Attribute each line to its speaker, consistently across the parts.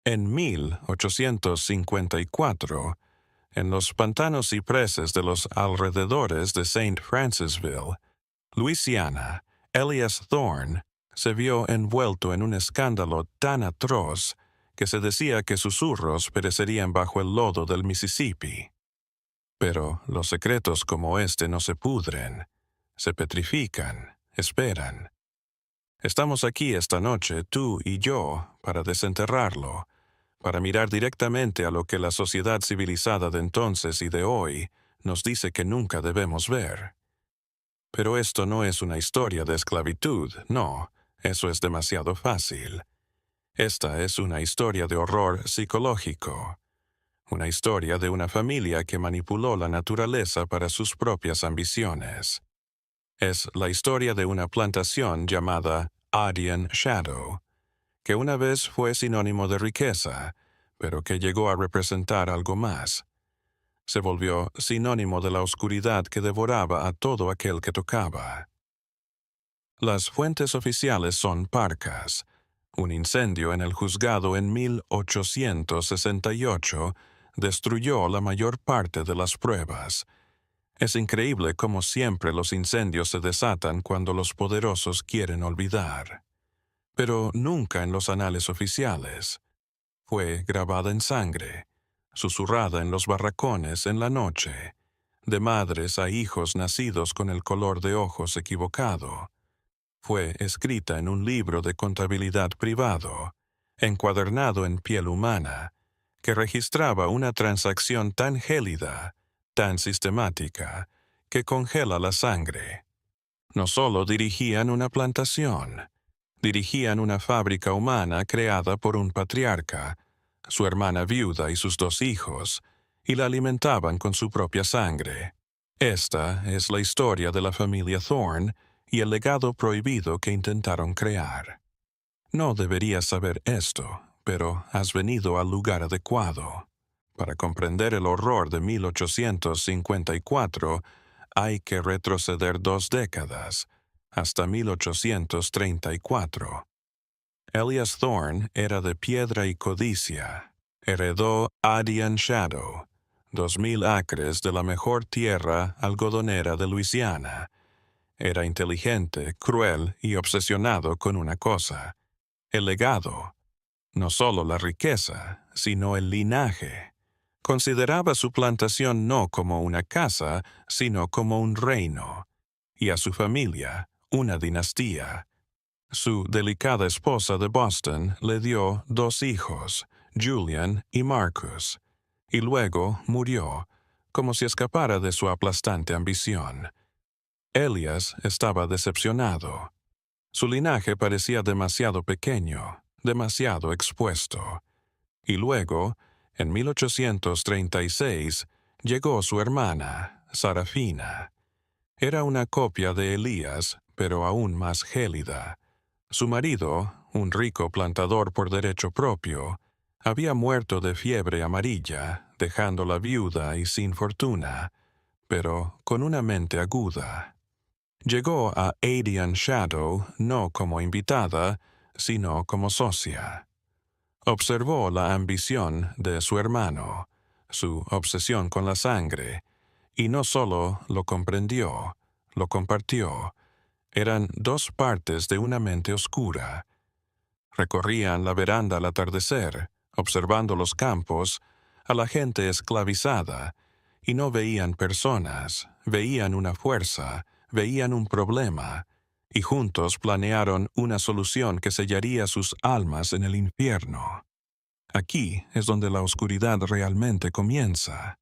Speaker 1: En 1854, en los pantanos cipreses de los alrededores de St. Francisville, Luisiana, Elias Thorne se vio envuelto en un escándalo tan atroz que se decía que susurros perecerían bajo el lodo del Mississippi. Pero los secretos como este no se pudren, se petrifican, esperan. Estamos aquí esta noche, tú y yo, para desenterrarlo, para mirar directamente a lo que la sociedad civilizada de entonces y de hoy nos dice que nunca debemos ver. Pero esto no es una historia de esclavitud, no, eso es demasiado fácil. Esta es una historia de horror psicológico, una historia de una familia que manipuló la naturaleza para sus propias ambiciones. Es la historia de una plantación llamada Aryan Shadow, que una vez fue sinónimo de riqueza, pero que llegó a representar algo más. Se volvió sinónimo de la oscuridad que devoraba a todo aquel que tocaba. Las fuentes oficiales son parcas. Un incendio en el juzgado en 1868 destruyó la mayor parte de las pruebas. Es increíble cómo siempre los incendios se desatan cuando los poderosos quieren olvidar. Pero nunca en los anales oficiales. Fue grabada en sangre, susurrada en los barracones en la noche, de madres a hijos nacidos con el color de ojos equivocado. Fue escrita en un libro de contabilidad privado, encuadernado en piel humana, que registraba una transacción tan gélida, tan sistemática, que congela la sangre. No solo dirigían una plantación, dirigían una fábrica humana creada por un patriarca, su hermana viuda y sus 2 hijos, y la alimentaban con su propia sangre. Esta es la historia de la familia Thorne y el legado prohibido que intentaron crear. No deberías saber esto, pero has venido al lugar adecuado. Para comprender el horror de 1854, hay que retroceder 2 décadas, hasta 1834. Elias Thorne era de piedra y codicia. Heredó Aryan Shadow, 2,000 acres de la mejor tierra algodonera de Luisiana. Era inteligente, cruel y obsesionado con una cosa: el legado. No solo la riqueza, sino el linaje. Consideraba su plantación no como una casa, sino como un reino, y a su familia una dinastía. Su delicada esposa de Boston le dio 2 hijos, Julian y Marcus, y luego murió, como si escapara de su aplastante ambición. Elias estaba decepcionado. Su linaje parecía demasiado pequeño, demasiado expuesto. Y luego, en 1836, llegó su hermana, Sarafina. Era una copia de Elías, pero aún más gélida. Su marido, un rico plantador por derecho propio, había muerto de fiebre amarilla, dejándola viuda y sin fortuna, pero con una mente aguda. Llegó a Aryan Shadow no como invitada, sino como socia. Observó la ambición de su hermano, su obsesión con la sangre, y no solo lo comprendió, lo compartió. Eran 2 partes de una mente oscura. Recorrían la veranda al atardecer, observando los campos, a la gente esclavizada, y no veían personas, veían una fuerza, veían un problema, y juntos planearon una solución que sellaría sus almas en el infierno. Aquí es donde la oscuridad realmente comienza.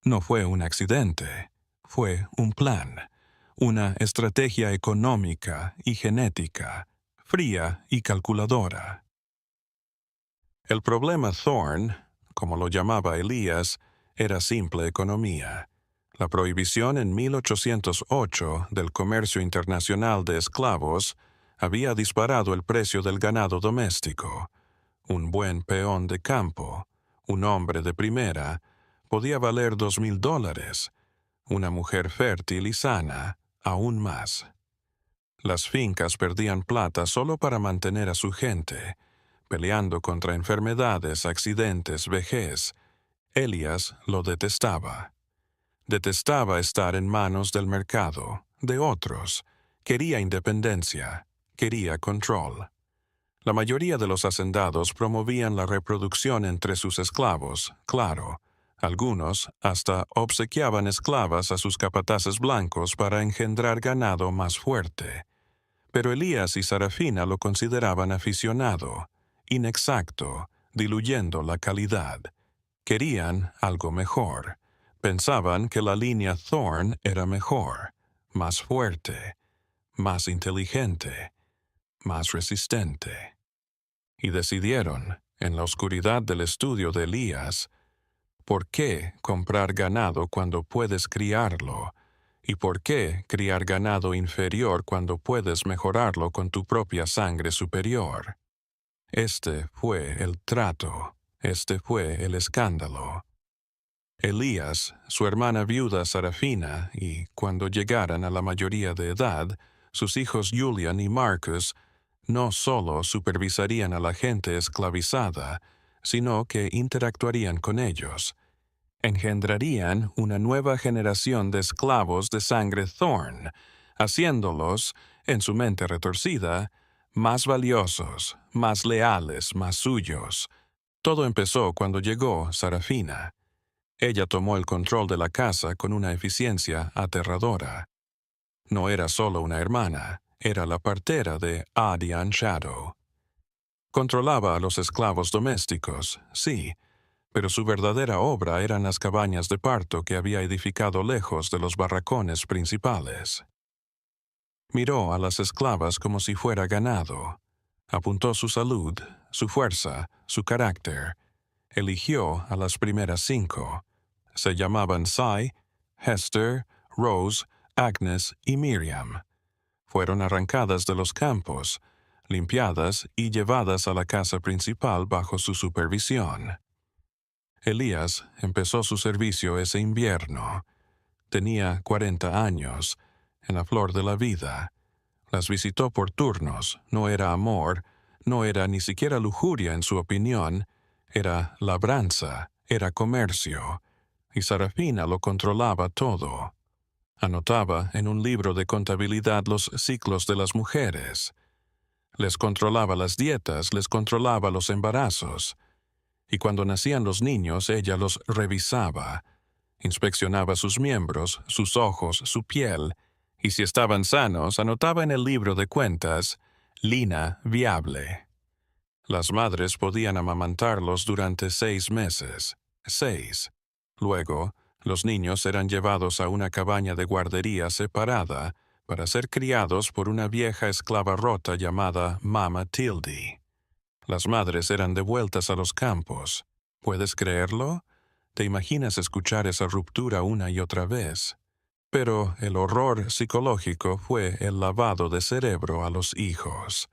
Speaker 1: No fue un accidente, fue un plan, una estrategia económica y genética, fría y calculadora. El problema Thorne, como lo llamaba Elías, era simple economía. La prohibición en 1808 del comercio internacional de esclavos había disparado el precio del ganado doméstico. Un buen peón de campo, un hombre de primera, podía valer $2,000. Una mujer fértil y sana, aún más. Las fincas perdían plata solo para mantener a su gente, peleando contra enfermedades, accidentes, vejez. Elías lo detestaba. Detestaba estar en manos del mercado, de otros. Quería independencia, quería control. La mayoría de los hacendados promovían la reproducción entre sus esclavos, claro. Algunos hasta obsequiaban esclavas a sus capataces blancos para engendrar ganado más fuerte. Pero Elías y Sarafina lo consideraban aficionado, inexacto, diluyendo la calidad. Querían algo mejor. Pensaban que la línea Thorne era mejor, más fuerte, más inteligente, más resistente. Y decidieron, en la oscuridad del estudio de Elías, ¿por qué comprar ganado cuando puedes criarlo? ¿Y por qué criar ganado inferior cuando puedes mejorarlo con tu propia sangre superior? Este fue el trato, este fue el escándalo. Elías, su hermana viuda Sarafina y, cuando llegaran a la mayoría de edad, sus hijos Julian y Marcus no solo supervisarían a la gente esclavizada, sino que interactuarían con ellos. Engendrarían una nueva generación de esclavos de sangre Thorne, haciéndolos, en su mente retorcida, más valiosos, más leales, más suyos. Todo empezó cuando llegó Sarafina. Ella tomó el control de la casa con una eficiencia aterradora. No era solo una hermana, era la partera de Adian Shadow. Controlaba a los esclavos domésticos, sí, pero su verdadera obra eran las cabañas de parto que había edificado lejos de los barracones principales. Miró a las esclavas como si fuera ganado. Apuntó su salud, su fuerza, su carácter. Eligió a las primeras 5. Se llamaban Sai, Hester, Rose, Agnes y Miriam. Fueron arrancadas de los campos, limpiadas y llevadas a la casa principal bajo su supervisión. Elías empezó su servicio ese invierno. Tenía 40 años, en la flor de la vida. Las visitó por turnos, no era amor, no era ni siquiera lujuria en su opinión, era labranza, era comercio, y Sarafina lo controlaba todo. Anotaba en un libro de contabilidad los ciclos de las mujeres. Les controlaba las dietas, les controlaba los embarazos. Y cuando nacían los niños, ella los revisaba. Inspeccionaba sus miembros, sus ojos, su piel, y si estaban sanos, anotaba en el libro de cuentas, lina viable. Las madres podían amamantarlos durante 6 meses. 6. Luego, los niños eran llevados a una cabaña de guardería separada para ser criados por una vieja esclava rota llamada Mama Tildy. Las madres eran devueltas a los campos. ¿Puedes creerlo? ¿Te imaginas escuchar esa ruptura una y otra vez? Pero el horror psicológico fue el lavado de cerebro a los hijos.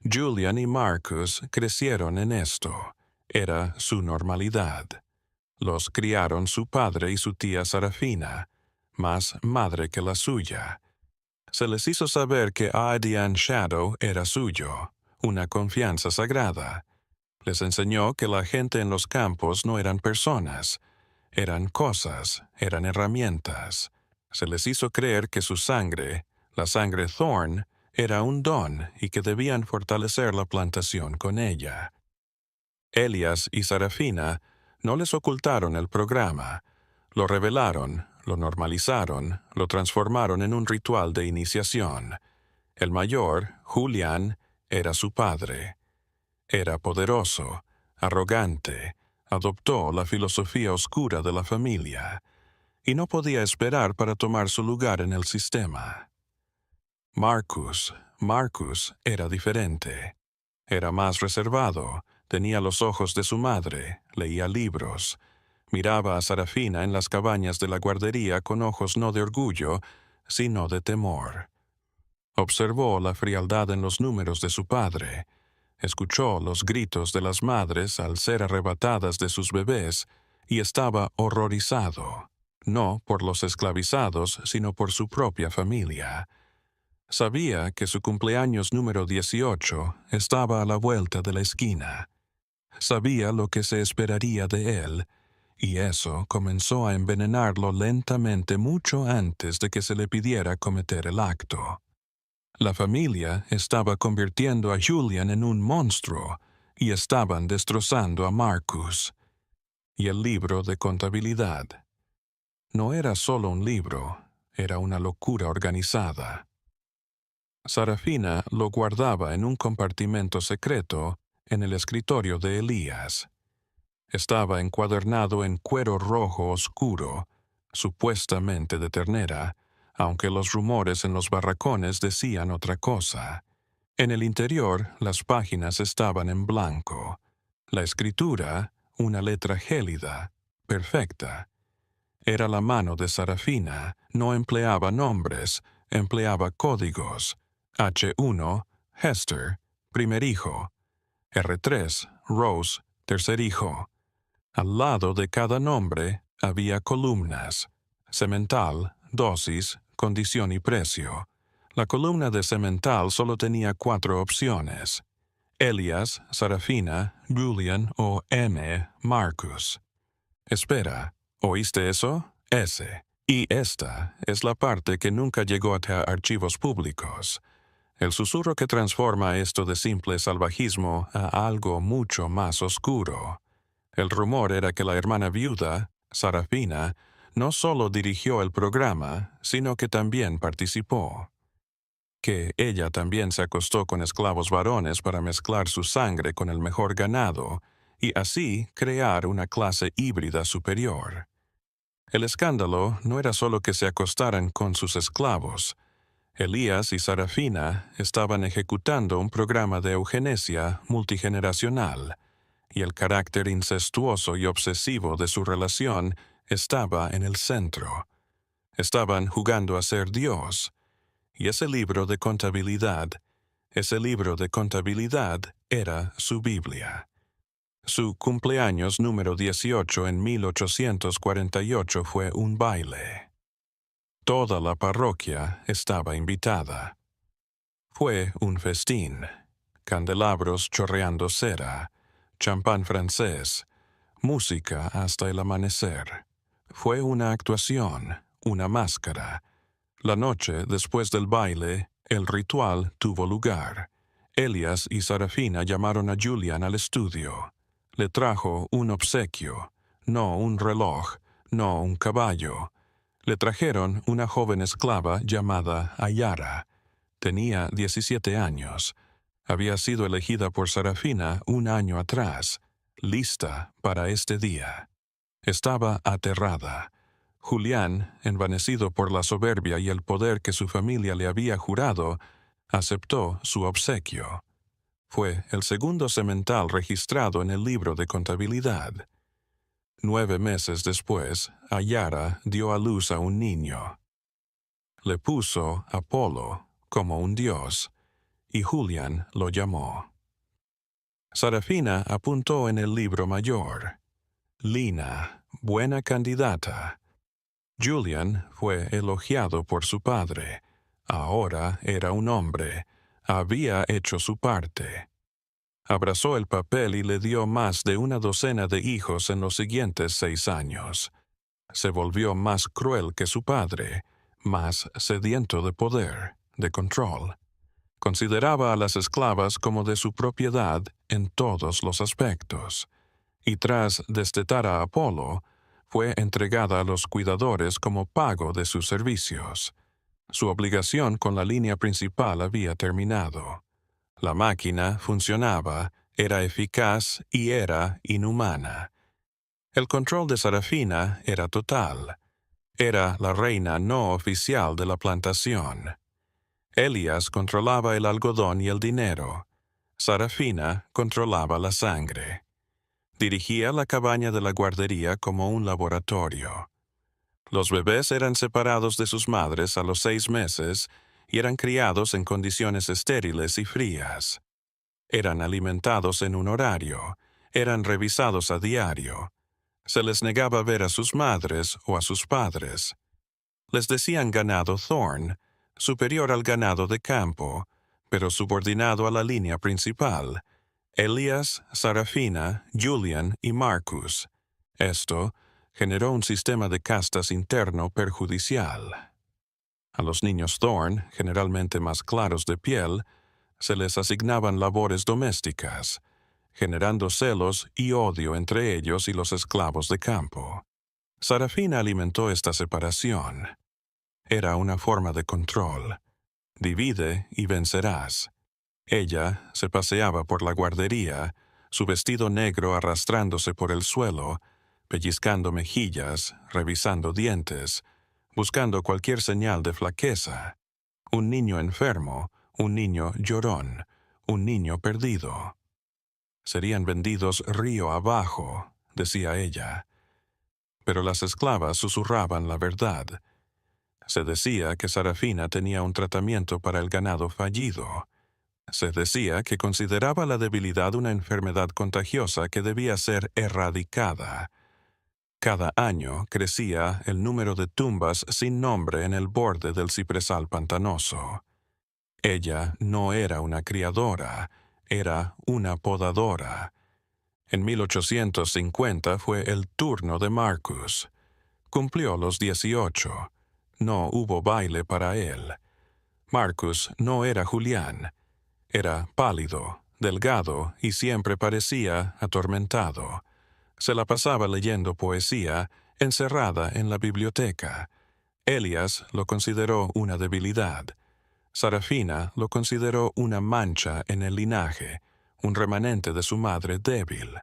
Speaker 1: Julian y Marcus crecieron en esto. Era su normalidad. Los criaron su padre y su tía Sarafina, más madre que la suya. Se les hizo saber que Adian Shadow era suyo, una confianza sagrada. Les enseñó que la gente en los campos no eran personas, eran cosas, eran herramientas. Se les hizo creer que su sangre, la sangre Thorne, era un don y que debían fortalecer la plantación con ella. Elías y Sarafina no les ocultaron el programa, lo revelaron, lo normalizaron, lo transformaron en un ritual de iniciación. El mayor, Julián, era su padre. Era poderoso, arrogante, adoptó la filosofía oscura de la familia, y no podía esperar para tomar su lugar en el sistema. Marcus era diferente. Era más reservado, tenía los ojos de su madre, leía libros, miraba a Sarafina en las cabañas de la guardería con ojos no de orgullo, sino de temor. Observó la frialdad en los números de su padre, escuchó los gritos de las madres al ser arrebatadas de sus bebés y estaba horrorizado, no por los esclavizados, sino por su propia familia. Sabía que su cumpleaños número 18 estaba a la vuelta de la esquina. Sabía lo que se esperaría de él, y eso comenzó a envenenarlo lentamente mucho antes de que se le pidiera cometer el acto. La familia estaba convirtiendo a Julian en un monstruo y estaban destrozando a Marcus. Y el libro de contabilidad. No era solo un libro, era una locura organizada. Sarafina lo guardaba en un compartimento secreto en el escritorio de Elías. Estaba encuadernado en cuero rojo oscuro, supuestamente de ternera, aunque los rumores en los barracones decían otra cosa. En el interior, las páginas estaban en blanco. La escritura, una letra gélida, perfecta. Era la mano de Sarafina, no empleaba nombres, empleaba códigos. H1, Hester, primer hijo. R3, Rose, tercer hijo. Al lado de cada nombre había columnas. Semental, dosis, condición y precio. La columna de semental solo tenía 4 opciones. Elias, Sarafina, Julian o M. Marcus. Espera, ¿oíste eso? S. Y esta es la parte que nunca llegó a archivos públicos. El susurro que transforma esto de simple salvajismo a algo mucho más oscuro. El rumor era que la hermana viuda, Sarafina, no solo dirigió el programa, sino que también participó. Que ella también se acostó con esclavos varones para mezclar su sangre con el mejor ganado y así crear una clase híbrida superior. El escándalo no era solo que se acostaran con sus esclavos. Elías y Sarafina estaban ejecutando un programa de eugenesia multigeneracional, y el carácter incestuoso y obsesivo de su relación estaba en el centro. Estaban jugando a ser Dios. Y ese libro de contabilidad era su Biblia. Su cumpleaños número 18 en 1848 fue un baile. Toda la parroquia estaba invitada. Fue un festín. Candelabros chorreando cera, champán francés, música hasta el amanecer. Fue una actuación, una máscara. La noche después del baile, el ritual tuvo lugar. Elias y Sarafina llamaron a Julian al estudio. Le trajo un obsequio, no un reloj, no un caballo. Le trajeron una joven esclava llamada Ayara. Tenía 17 años. Había sido elegida por Sarafina un año atrás, lista para este día. Estaba aterrada. Julián, envanecido por la soberbia y el poder que su familia le había jurado, aceptó su obsequio. Fue el segundo semental registrado en el libro de contabilidad. 9 meses después, Ayara dio a luz a un niño. Le puso Apolo, como un dios, y Julián lo llamó. Sarafina apuntó en el libro mayor. Lina, buena candidata. Julian fue elogiado por su padre. Ahora era un hombre. Había hecho su parte. Abrazó el papel y le dio más de una docena de hijos en los siguientes 6 años. Se volvió más cruel que su padre, más sediento de poder, de control. Consideraba a las esclavas como de su propiedad en todos los aspectos. Y tras destetar a Apolo, fue entregada a los cuidadores como pago de sus servicios. Su obligación con la línea principal había terminado. La máquina funcionaba, era eficaz y era inhumana. El control de Sarafina era total. Era la reina no oficial de la plantación. Elias controlaba el algodón y el dinero. Sarafina controlaba la sangre. Dirigía la cabaña de la guardería como un laboratorio. Los bebés eran separados de sus madres a los 6 meses y eran criados en condiciones estériles y frías. Eran alimentados en un horario, eran revisados a diario. Se les negaba ver a sus madres o a sus padres. Les decían ganado Thorne, superior al ganado de campo, pero subordinado a la línea principal: Elías, Sarafina, Julian y Marcus. Esto generó un sistema de castas interno perjudicial. A los niños Thorn, generalmente más claros de piel, se les asignaban labores domésticas, generando celos y odio entre ellos y los esclavos de campo. Sarafina alimentó esta separación. Era una forma de control. Divide y vencerás. Ella se paseaba por la guardería, su vestido negro arrastrándose por el suelo, pellizcando mejillas, revisando dientes, buscando cualquier señal de flaqueza. Un niño enfermo, un niño llorón, un niño perdido. Serían vendidos río abajo, decía ella. Pero las esclavas susurraban la verdad. Se decía que Sarafina tenía un tratamiento para el ganado fallido. Se decía que consideraba la debilidad una enfermedad contagiosa que debía ser erradicada. Cada año crecía el número de tumbas sin nombre en el borde del cipresal pantanoso. Ella no era una criadora, era una podadora. En 1850 fue el turno de Marcus. Cumplió los 18. No hubo baile para él. Marcus no era Julián. Era pálido, delgado y siempre parecía atormentado. Se la pasaba leyendo poesía, encerrada en la biblioteca. Elías lo consideró una debilidad. Sarafina lo consideró una mancha en el linaje, un remanente de su madre débil.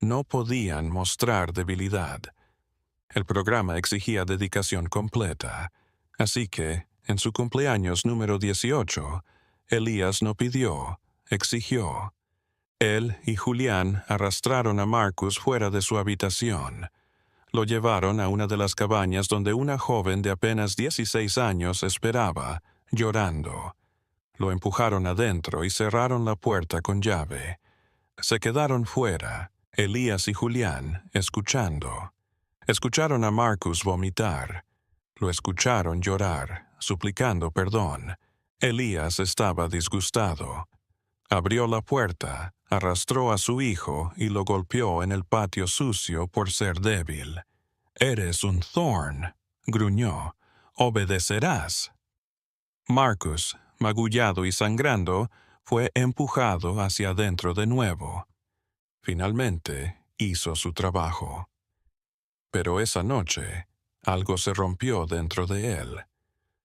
Speaker 1: No podían mostrar debilidad. El programa exigía dedicación completa, así que, en su cumpleaños número 18, Elías no pidió, exigió. Él y Julián arrastraron a Marcus fuera de su habitación. Lo llevaron a una de las cabañas donde una joven de apenas 16 años esperaba, llorando. Lo empujaron adentro y cerraron la puerta con llave. Se quedaron fuera, Elías y Julián, escuchando. Escucharon a Marcus vomitar. Lo escucharon llorar, suplicando perdón. Elías estaba disgustado. Abrió la puerta, arrastró a su hijo y lo golpeó en el patio sucio por ser débil. «Eres un Thorn», gruñó. «Obedecerás». Marcus, magullado y sangrando, fue empujado hacia adentro de nuevo. Finalmente, hizo su trabajo. Pero esa noche, algo se rompió dentro de él.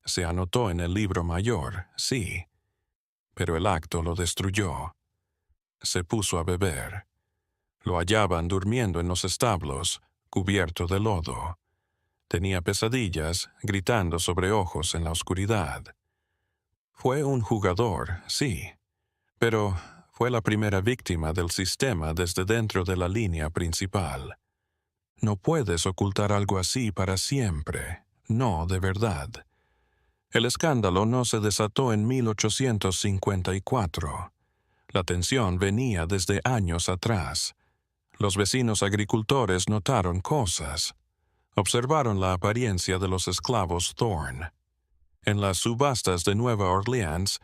Speaker 1: Se anotó en el libro mayor, sí, pero el acto lo destruyó. Se puso a beber. Lo hallaban durmiendo en los establos, cubierto de lodo. Tenía pesadillas, gritando sobre ojos en la oscuridad. Fue un jugador, sí, pero fue la primera víctima del sistema desde dentro de la línea principal. No puedes ocultar algo así para siempre, no de verdad. El escándalo no se desató en 1854. La tensión venía desde años atrás. Los vecinos agricultores notaron cosas. Observaron la apariencia de los esclavos Thorn. En las subastas de Nueva Orleans,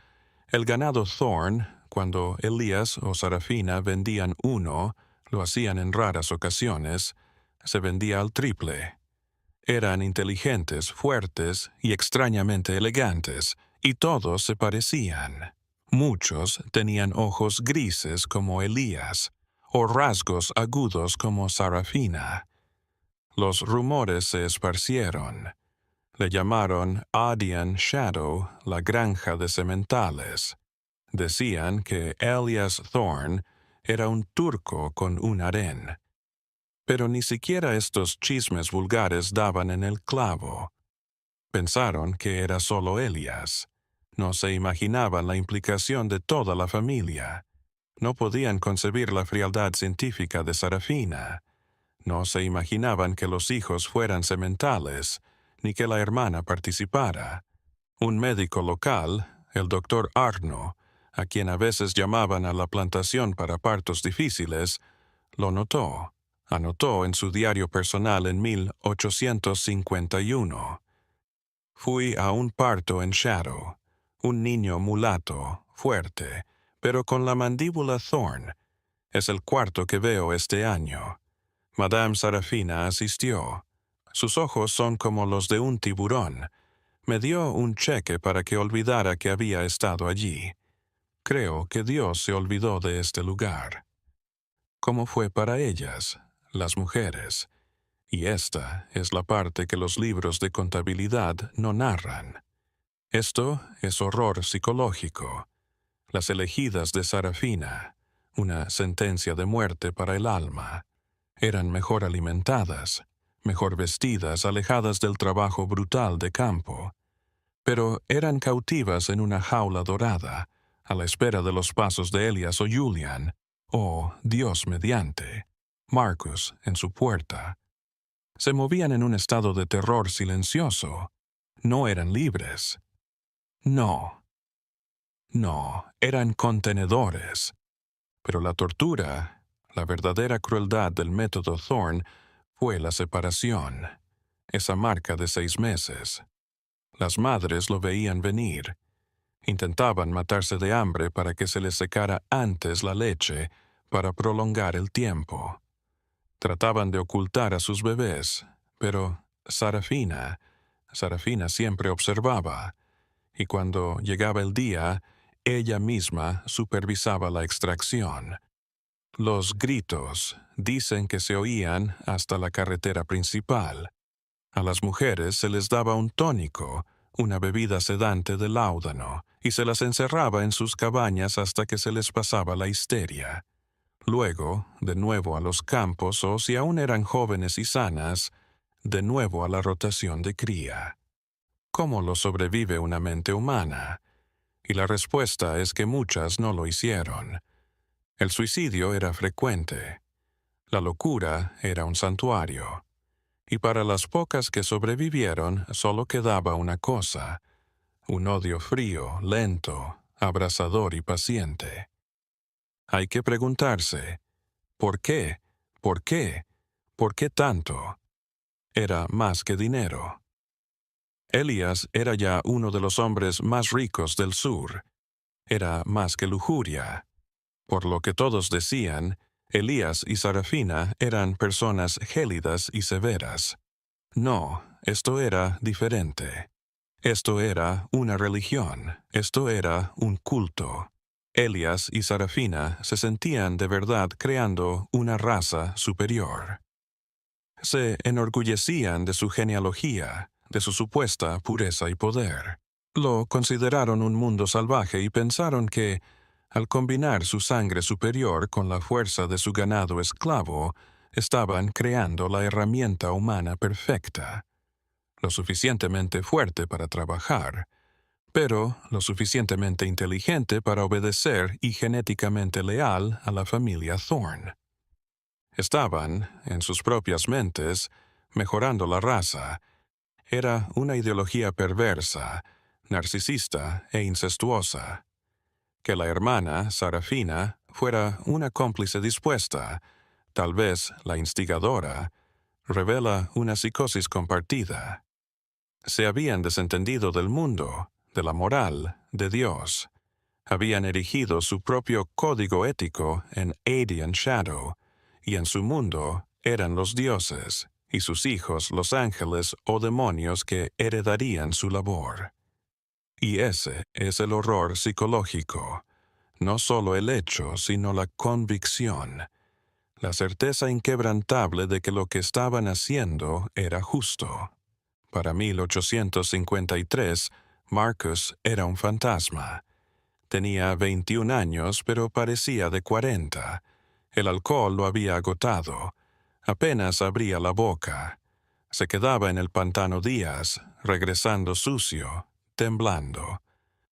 Speaker 1: el ganado Thorn, cuando Elías o Sarafina vendían uno, lo hacían en raras ocasiones, se vendía al triple. Eran inteligentes, fuertes y extrañamente elegantes, y todos se parecían. Muchos tenían ojos grises como Elías, o rasgos agudos como Sarafina. Los rumores se esparcieron. Le llamaron Adian Shadow, la granja de sementales. Decían que Elías Thorn era un turco con un harén. Pero ni siquiera estos chismes vulgares daban en el clavo. Pensaron que era solo Elías. No se imaginaban la implicación de toda la familia. No podían concebir la frialdad científica de Sarafina. No se imaginaban que los hijos fueran sementales, ni que la hermana participara. Un médico local, el doctor Arno, a quien a veces llamaban a la plantación para partos difíciles, lo notó. Anotó en su diario personal en 1851. Fui a un parto en Shadow, un niño mulato, fuerte, pero con la mandíbula Thorne. Es el cuarto que veo este año. Madame Sarafina asistió. Sus ojos son como los de un tiburón. Me dio un cheque para que olvidara que había estado allí. Creo que Dios se olvidó de este lugar. ¿Cómo fue para ellas, las mujeres? Y esta es la parte que los libros de contabilidad no narran. Esto es horror psicológico. Las elegidas de Sarafina, una sentencia de muerte para el alma, eran mejor alimentadas, mejor vestidas, alejadas del trabajo brutal de campo, pero eran cautivas en una jaula dorada, a la espera de los pasos de Elias o Julian, o, Dios mediante, Marcus en su puerta. Se movían en un estado de terror silencioso. No eran libres. No, eran contenedores. Pero la tortura, la verdadera crueldad del método Thorne, fue la separación, esa marca de 6 meses. Las madres lo veían venir. Intentaban matarse de hambre para que se les secara antes la leche, para prolongar el tiempo. Trataban de ocultar a sus bebés, pero Sarafina siempre observaba, y cuando llegaba el día, ella misma supervisaba la extracción. Los gritos dicen que se oían hasta la carretera principal. A las mujeres se les daba un tónico, una bebida sedante de láudano, y se las encerraba en sus cabañas hasta que se les pasaba la histeria. Luego, de nuevo a los campos, o si aún eran jóvenes y sanas, de nuevo a la rotación de cría. ¿Cómo lo sobrevive una mente humana? Y la respuesta es que muchas no lo hicieron. El suicidio era frecuente. La locura era un santuario. Y para las pocas que sobrevivieron solo quedaba una cosa: un odio frío, lento, abrasador y paciente. Hay que preguntarse, ¿por qué? ¿Por qué? ¿Por qué tanto? Era más que dinero. Elias era ya uno de los hombres más ricos del sur. Era más que lujuria. Por lo que todos decían, Elías y Sarafina eran personas gélidas y severas. No, esto era diferente. Esto era una religión, esto era un culto. Elias y Sarafina se sentían de verdad creando una raza superior. Se enorgullecían de su genealogía, de su supuesta pureza y poder. Lo consideraron un mundo salvaje y pensaron que, al combinar su sangre superior con la fuerza de su ganado esclavo, estaban creando la herramienta humana perfecta, lo suficientemente fuerte para trabajar, pero lo suficientemente inteligente para obedecer y genéticamente leal a la familia Thorne. Estaban, en sus propias mentes, mejorando la raza. Era una ideología perversa, narcisista e incestuosa. Que la hermana, Sarafina, fuera una cómplice dispuesta, tal vez la instigadora, revela una psicosis compartida. Se habían desentendido del mundo, de la moral, de Dios. Habían erigido su propio código ético en Adian Shadow, y en su mundo eran los dioses, y sus hijos los ángeles o demonios que heredarían su labor. Y ese es el horror psicológico, no solo el hecho, sino la convicción, la certeza inquebrantable de que lo que estaban haciendo era justo. Para 1853, Marcus era un fantasma. Tenía 21 años, pero parecía de 40. El alcohol lo había agotado. Apenas abría la boca. Se quedaba en el pantano días, regresando sucio, temblando.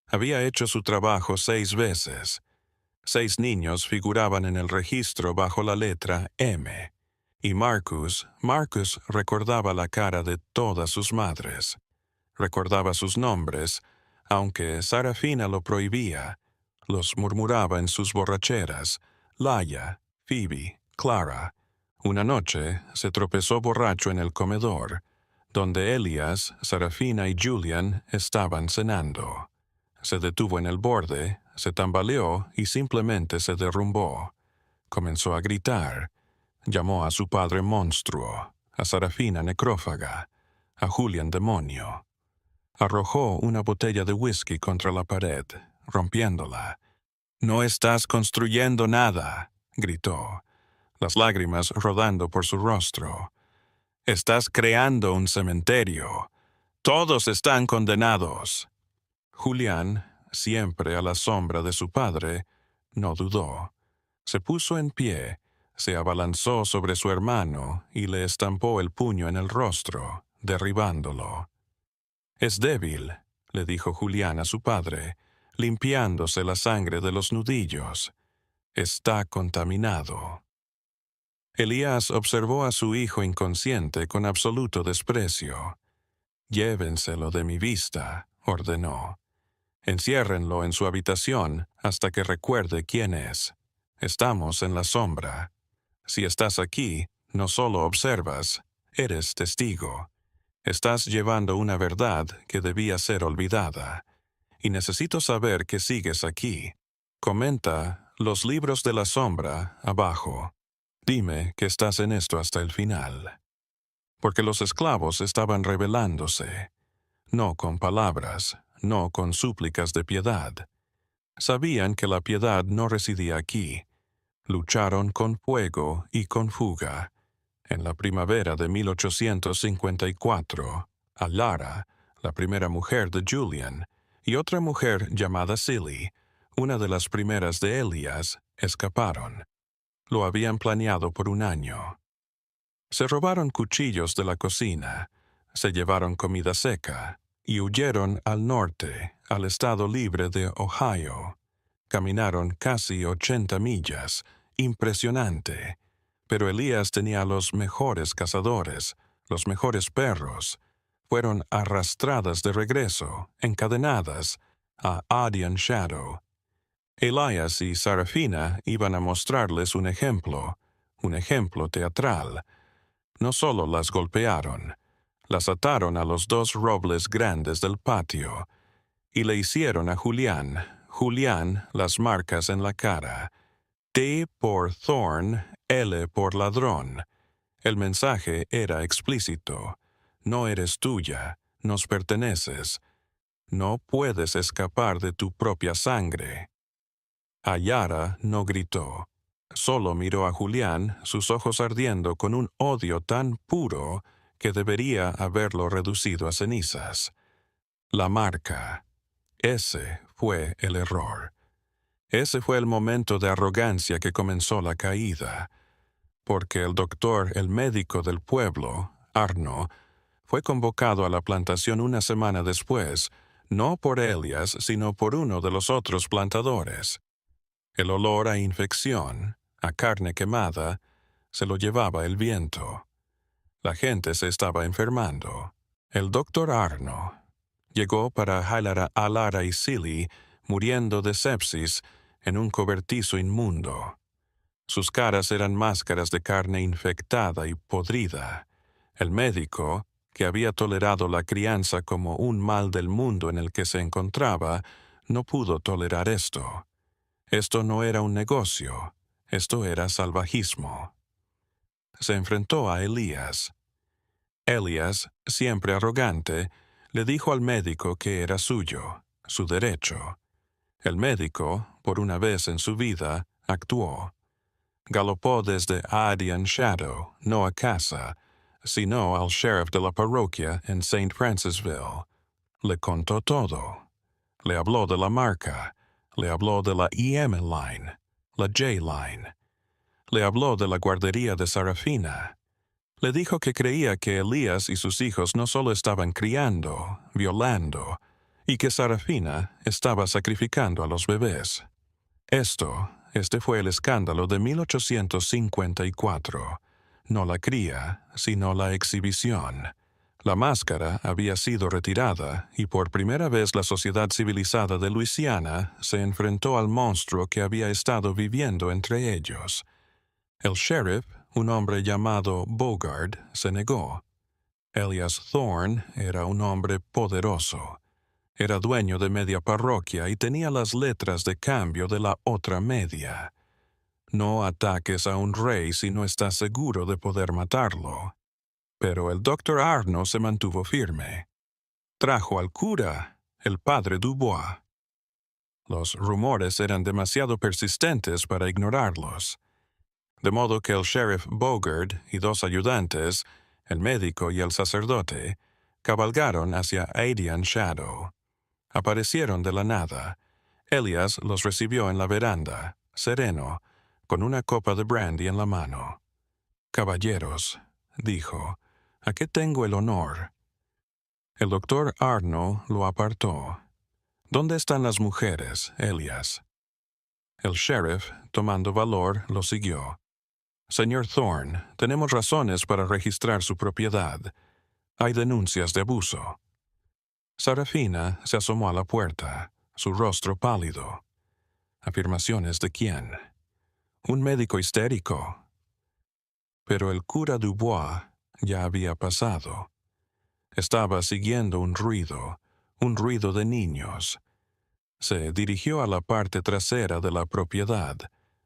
Speaker 1: Había hecho su trabajo 6 veces. 6 niños figuraban en el registro bajo la letra M. Y Marcus recordaba la cara de todas sus madres. Recordaba sus nombres, aunque Sarafina lo prohibía. Los murmuraba en sus borracheras: Laia, Phoebe, Clara. Una noche se tropezó borracho en el comedor. donde Elias, Sarafina y Julian estaban cenando. Se detuvo en el borde, se tambaleó y simplemente se derrumbó. Comenzó a gritar. Llamó a su padre monstruo, a Sarafina necrófaga, a Julian demonio. Arrojó una botella de whisky contra la pared, rompiéndola. «No estás construyendo nada», gritó, las lágrimas rodando por su rostro. «Estás creando un cementerio. Todos están condenados». Julián, siempre a la sombra de su padre, no dudó. Se puso en pie, se abalanzó sobre su hermano y le estampó el puño en el rostro, derribándolo. «Es débil», le dijo Julián a su padre, limpiándose la sangre de los nudillos. «Está contaminado». Elías observó a su hijo inconsciente con absoluto desprecio. «Llévenselo de mi vista», ordenó. «Enciérrenlo en su habitación hasta que recuerde quién es. Estamos en la sombra. Si estás aquí, no solo observas, eres testigo. Estás llevando una verdad que debía ser olvidada. Y necesito saber que sigues aquí. Comenta los libros de la sombra abajo. Dime que estás en esto hasta el final». Porque los esclavos estaban rebelándose, no con palabras, no con súplicas de piedad. Sabían que la piedad no residía aquí. Lucharon con fuego y con fuga. En la primavera de 1854, Alara, la primera mujer de Julian, y otra mujer llamada Silly, una de las primeras de Elias, escaparon. Lo habían planeado por un año. Se robaron cuchillos de la cocina, se llevaron comida seca y huyeron al norte, al estado libre de Ohio. Caminaron casi 80 millas, impresionante. Pero Elías tenía los mejores cazadores, los mejores perros. Fueron arrastradas de regreso, encadenadas, a Ardian Shadow. Elias y Sarafina iban a mostrarles un ejemplo teatral. No solo las golpearon, las ataron a los 2 robles grandes del patio y le hicieron a Julián las marcas en la cara. T por Thorn, L por ladrón. El mensaje era explícito. No eres tuya, nos perteneces. No puedes escapar de tu propia sangre. Ayara no gritó. Solo miró a Julián, sus ojos ardiendo con un odio tan puro que debería haberlo reducido a cenizas. La marca. Ese fue el error. Ese fue el momento de arrogancia que comenzó la caída. Porque el médico del pueblo, Arno, fue convocado a la plantación una semana después, no por Elias, sino por uno de los otros plantadores. El olor a infección, a carne quemada, se lo llevaba el viento. La gente se estaba enfermando. El doctor Arno llegó para jalar a Lara y Silly, muriendo de sepsis, en un cobertizo inmundo. Sus caras eran máscaras de carne infectada y podrida. El médico, que había tolerado la crianza como un mal del mundo en el que se encontraba, no pudo tolerar esto. Esto no era un negocio, esto era salvajismo. Se enfrentó a Elías. Elias, siempre arrogante, le dijo al médico que era suyo, su derecho. El médico, por una vez en su vida, actuó. Galopó desde Ardian Shadow, no a casa, sino al sheriff de la parroquia en St. Francisville. Le contó todo. Le habló de la marca. Le habló de la EM Line, la J Line. Le habló de la guardería de Sarafina. Le dijo que creía que Elías y sus hijos no solo estaban criando, violando, y que Sarafina estaba sacrificando a los bebés. Este fue el escándalo de 1854. No la cría, sino la exhibición. La máscara había sido retirada y por primera vez la sociedad civilizada de Luisiana se enfrentó al monstruo que había estado viviendo entre ellos. El sheriff, un hombre llamado Bogard, se negó. Elias Thorne era un hombre poderoso. Era dueño de media parroquia y tenía las letras de cambio de la otra media. No ataques a un rey si no estás seguro de poder matarlo. Pero el Dr. Arno se mantuvo firme. Trajo al cura, el padre Dubois. Los rumores eran demasiado persistentes para ignorarlos. De modo que el sheriff Bogard y 2 ayudantes, el médico y el sacerdote, cabalgaron hacia Adian Shadow. Aparecieron de la nada. Elias los recibió en la veranda, sereno, con una copa de brandy en la mano. «Caballeros», dijo, «¿a qué tengo el honor?» El doctor Arno lo apartó. «¿Dónde están las mujeres, Elias?» El sheriff, tomando valor, lo siguió. «Señor Thorne, tenemos razones para registrar su propiedad. Hay denuncias de abuso». Sarafina se asomó a la puerta, su rostro pálido. ¿Afirmaciones de quién? ¿Un médico histérico? Pero el cura Dubois ya había pasado. Estaba siguiendo un ruido de niños. Se dirigió a la parte trasera de la propiedad,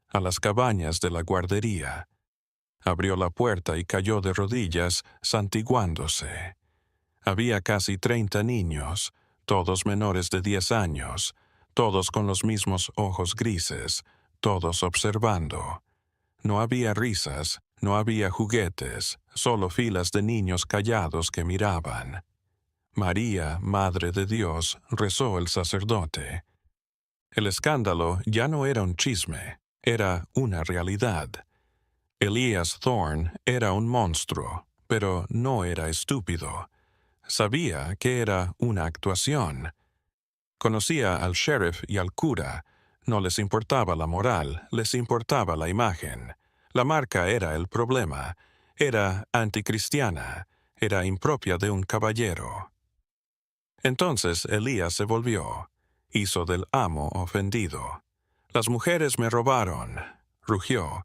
Speaker 1: a las cabañas de la guardería. Abrió la puerta y cayó de rodillas, santiguándose. Había casi 30 niños, todos menores de 10 años, todos con los mismos ojos grises, todos observando. No había risas, no había juguetes, solo filas de niños callados que miraban. «María, Madre de Dios», rezó el sacerdote. El escándalo ya no era un chisme, era una realidad. Elias Thorne era un monstruo, pero no era estúpido. Sabía que era una actuación. Conocía al sheriff y al cura. No les importaba la moral, les importaba la imagen. La marca era el problema. Era anticristiana. Era impropia de un caballero. Entonces Elías se volvió. Hizo del amo ofendido. «Las mujeres me robaron», rugió.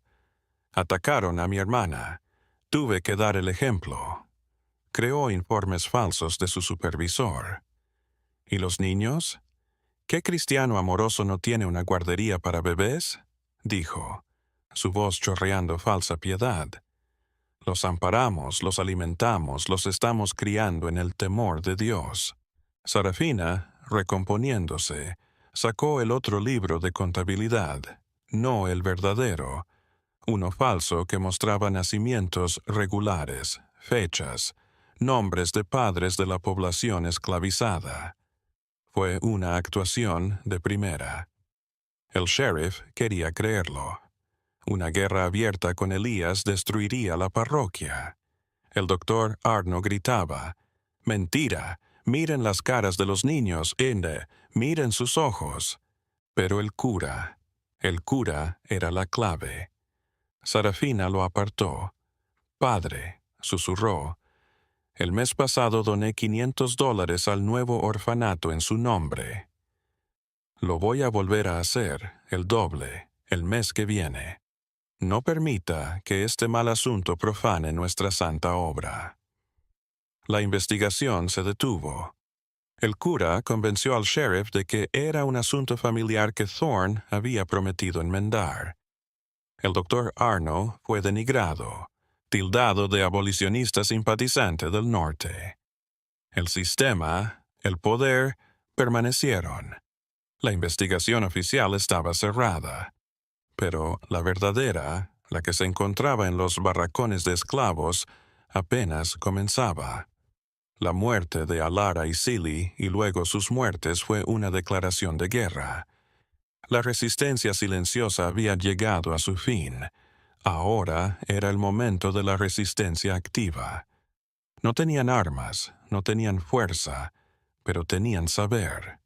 Speaker 1: «Atacaron a mi hermana. Tuve que dar el ejemplo». Creó informes falsos de su supervisor. ¿Y los niños? ¿Qué cristiano amoroso no tiene una guardería para bebés?, dijo, su voz chorreando falsa piedad. «Los amparamos, los alimentamos, los estamos criando en el temor de Dios». Sarafina, recomponiéndose, sacó el otro libro de contabilidad, no el verdadero, uno falso que mostraba nacimientos regulares, fechas, nombres de padres de la población esclavizada. Fue una actuación de primera. El sheriff quería creerlo. Una guerra abierta con Elías destruiría la parroquia. El doctor Arno gritaba, «¡Mentira! Miren las caras de los niños, miren sus ojos». Pero el cura era la clave. Sarafina lo apartó. «Padre», susurró, «el mes pasado doné $500 al nuevo orfanato en su nombre. Lo voy a volver a hacer, el doble, el mes que viene. No permita que este mal asunto profane nuestra santa obra». La investigación se detuvo. El cura convenció al sheriff de que era un asunto familiar que Thorne había prometido enmendar. El doctor Arno fue denigrado, tildado de abolicionista simpatizante del norte. El sistema, el poder, permanecieron. La investigación oficial estaba cerrada. Pero la verdadera, la que se encontraba en los barracones de esclavos, apenas comenzaba. La muerte de Alara y Silly y luego sus muertes fue una declaración de guerra. La resistencia silenciosa había llegado a su fin. Ahora era el momento de la resistencia activa. No tenían armas, no tenían fuerza, pero tenían saber.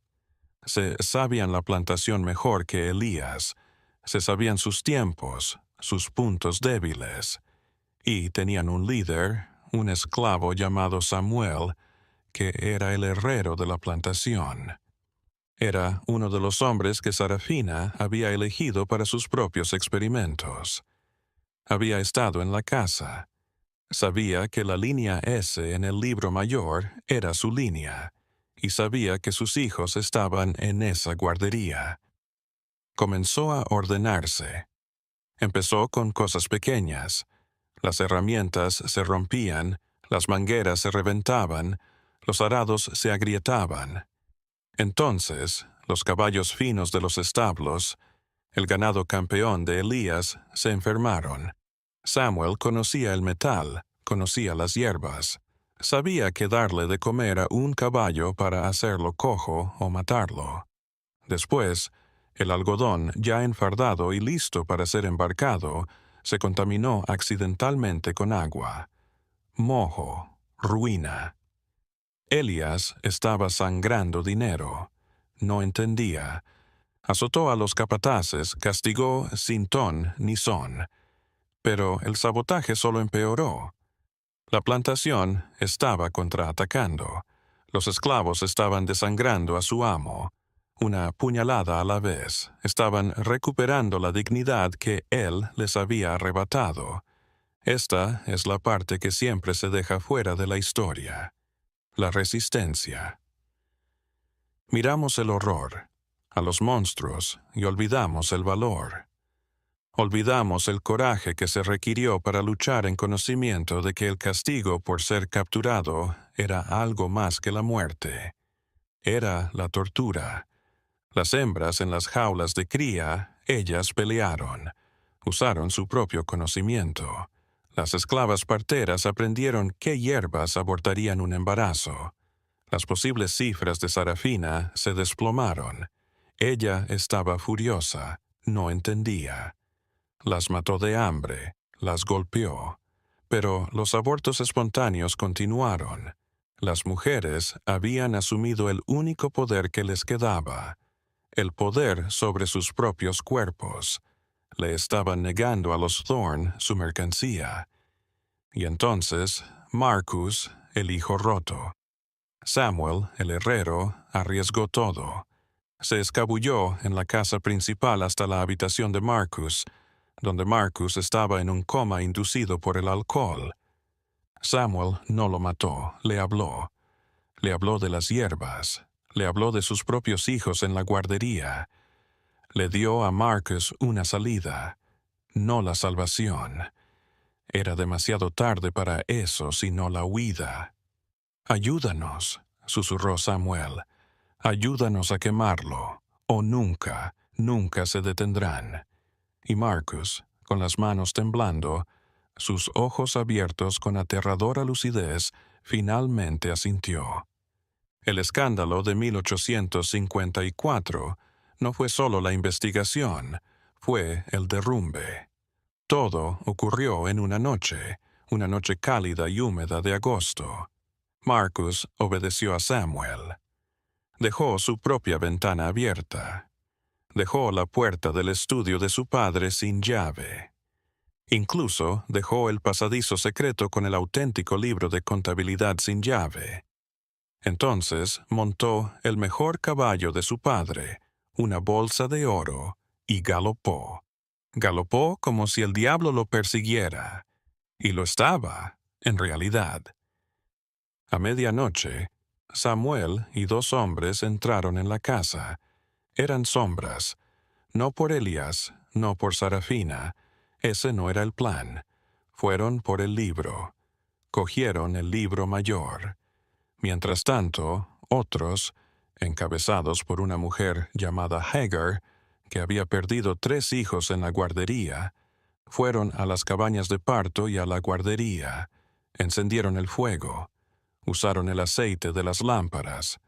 Speaker 1: Se sabían la plantación mejor que Elías, se sabían sus tiempos, sus puntos débiles, y tenían un líder, un esclavo llamado Samuel, que era el herrero de la plantación. Era uno de los hombres que Sarafina había elegido para sus propios experimentos. Había estado en la casa. Sabía que la línea S en el libro mayor era su línea, y sabía que sus hijos estaban en esa guardería. Comenzó a ordenarse. Empezó con cosas pequeñas. Las herramientas se rompían, las mangueras se reventaban, los arados se agrietaban. Entonces, los caballos finos de los establos, el ganado campeón de Elías, se enfermaron. Samuel conocía el metal, conocía las hierbas. Sabía que darle de comer a un caballo para hacerlo cojo o matarlo. Después, el algodón, ya enfardado y listo para ser embarcado, se contaminó accidentalmente con agua. Mojo, ruina. Elías estaba sangrando dinero. No entendía. Azotó a los capataces, castigó sin ton ni son. Pero el sabotaje solo empeoró. La plantación estaba contraatacando. Los esclavos estaban desangrando a su amo. Una puñalada a la vez. Estaban recuperando la dignidad que él les había arrebatado. Esta es la parte que siempre se deja fuera de la historia. La resistencia. Miramos el horror, a los monstruos, y olvidamos el valor. Olvidamos el coraje que se requirió para luchar en conocimiento de que el castigo por ser capturado era algo más que la muerte. Era la tortura. Las hembras en las jaulas de cría, ellas pelearon. Usaron su propio conocimiento. Las esclavas parteras aprendieron qué hierbas abortarían un embarazo. Las posibles cifras de Sarafina se desplomaron. Ella estaba furiosa, no entendía. Las mató de hambre, las golpeó. Pero los abortos espontáneos continuaron. Las mujeres habían asumido el único poder que les quedaba, el poder sobre sus propios cuerpos. Le estaban negando a los Thorne su mercancía. Y entonces, Marcus, el hijo roto. Samuel, el herrero, arriesgó todo. Se escabulló en la casa principal hasta la habitación de Marcus, donde Marcus estaba en un coma inducido por el alcohol. Samuel no lo mató, le habló. Le habló de las hierbas, le habló de sus propios hijos en la guardería. Le dio a Marcus una salida, no la salvación. Era demasiado tarde para eso, sino la huida. «Ayúdanos», susurró Samuel. «Ayúdanos a quemarlo, o nunca, nunca se detendrán». Y Marcus, con las manos temblando, sus ojos abiertos con aterradora lucidez, finalmente asintió. El escándalo de 1854 no fue solo la investigación, fue el derrumbe. Todo ocurrió en una noche cálida y húmeda de agosto. Marcus obedeció a Samuel. Dejó su propia ventana abierta. Dejó la puerta del estudio de su padre sin llave. Incluso dejó el pasadizo secreto con el auténtico libro de contabilidad sin llave. Entonces montó el mejor caballo de su padre, una bolsa de oro, y galopó. Galopó como si el diablo lo persiguiera. Y lo estaba, en realidad. A medianoche, Samuel y 2 hombres entraron en la casa. Eran sombras, no por Elías, no por Sarafina. Ese no era el plan. Fueron por el libro. Cogieron el libro mayor. Mientras tanto, otros, encabezados por una mujer llamada Hagar, que había perdido 3 hijos en la guardería, fueron a las cabañas de parto y a la guardería. Encendieron el fuego. Usaron el aceite de las lámparas.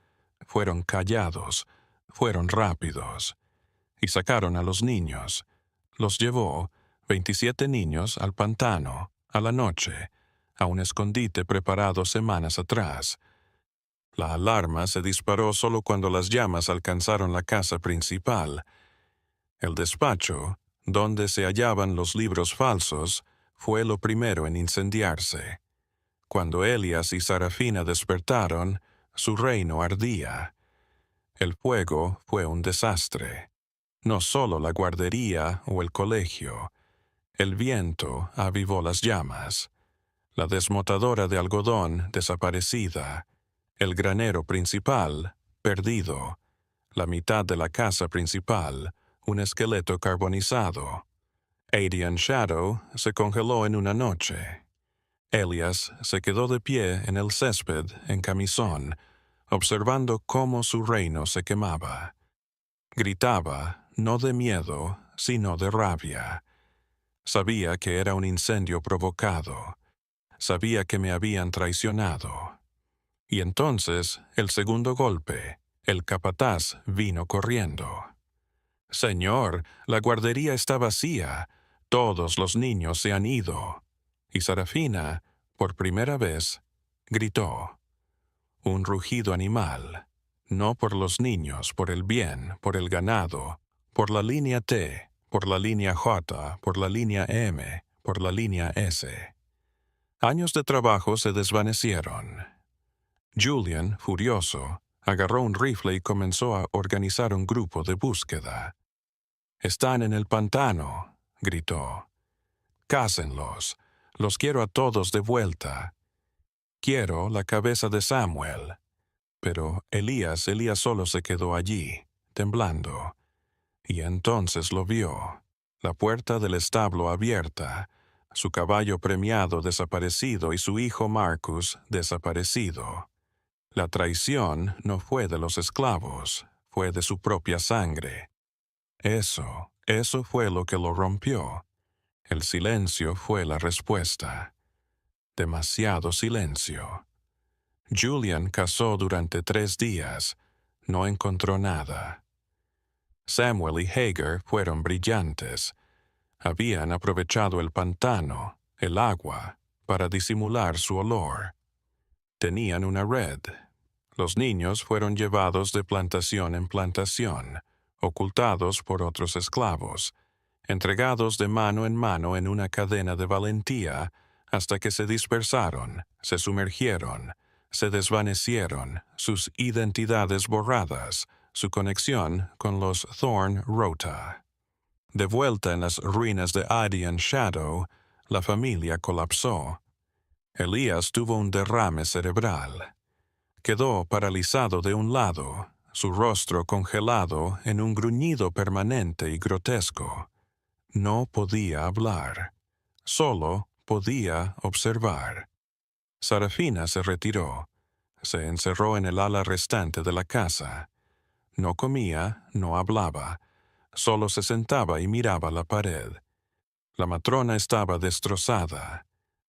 Speaker 1: Fueron callados. Fueron rápidos. Y sacaron a los niños. Los llevó, 27 niños, al pantano, a la noche, a un escondite preparado semanas atrás. La alarma se disparó solo cuando las llamas alcanzaron la casa principal. El despacho, donde se hallaban los libros falsos, fue lo primero en incendiarse. Cuando Elías y Sarafina despertaron, su reino ardía. El fuego fue un desastre. No solo la guardería o el colegio. El viento avivó las llamas. la desmotadora de algodón desaparecida, el granero principal perdido, la mitad de la casa principal, un esqueleto carbonizado. Adian Shadow se congeló en una noche. Elias se quedó de pie en el césped en camisón, observando cómo su reino se quemaba. Gritaba, no de miedo, sino de rabia. Sabía que era un incendio provocado. Sabía que me habían traicionado. Y entonces, el segundo golpe, el capataz vino corriendo. «Señor, la guardería está vacía. Todos los niños se han ido». Y Sarafina, por primera vez, gritó. Un rugido animal. No por los niños, por el bien, por el ganado, por la línea T, por la línea J, por la línea M, por la línea S. Años de trabajo se desvanecieron. Julian, furioso, agarró un rifle y comenzó a organizar un grupo de búsqueda. «Están en el pantano», gritó. «Cácenlos. Los quiero a todos de vuelta. Quiero la cabeza de Samuel». Pero Elías solo se quedó allí, temblando. Y entonces lo vio. La puerta del establo abierta, su caballo premiado desaparecido y su hijo Marcus desaparecido. La traición no fue de los esclavos, fue de su propia sangre. Eso fue lo que lo rompió. El silencio fue la respuesta. Demasiado silencio. Julian cazó durante 3 días. No encontró nada. Samuel y Hagar fueron brillantes. Habían aprovechado el pantano, el agua, para disimular su olor. Tenían una red. Los niños fueron llevados de plantación en plantación, ocultados por otros esclavos, entregados de mano en una cadena de valentía, hasta que se dispersaron, se sumergieron, se desvanecieron, sus identidades borradas, su conexión con los Thorn rota. De vuelta en las ruinas de Adian Shadow, la familia colapsó. Elías tuvo un derrame cerebral. Quedó paralizado de un lado, su rostro congelado en un gruñido permanente y grotesco. No podía hablar. Solo podía observar. Sarafina se retiró. Se encerró en el ala restante de la casa. No comía, no hablaba. Solo se sentaba y miraba la pared. La matrona estaba destrozada.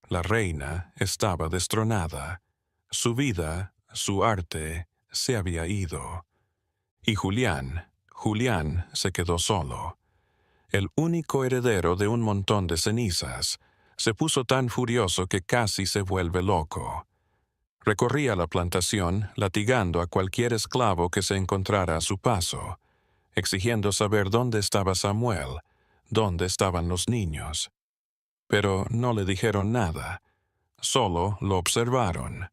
Speaker 1: La reina estaba destronada. Su vida, su arte, se había ido. Y Julián se quedó solo. El único heredero de un montón de cenizas, se puso tan furioso que casi se vuelve loco. Recorría la plantación, latigando a cualquier esclavo que se encontrara a su paso, exigiendo saber dónde estaba Samuel, dónde estaban los niños. Pero no le dijeron nada, solo lo observaron.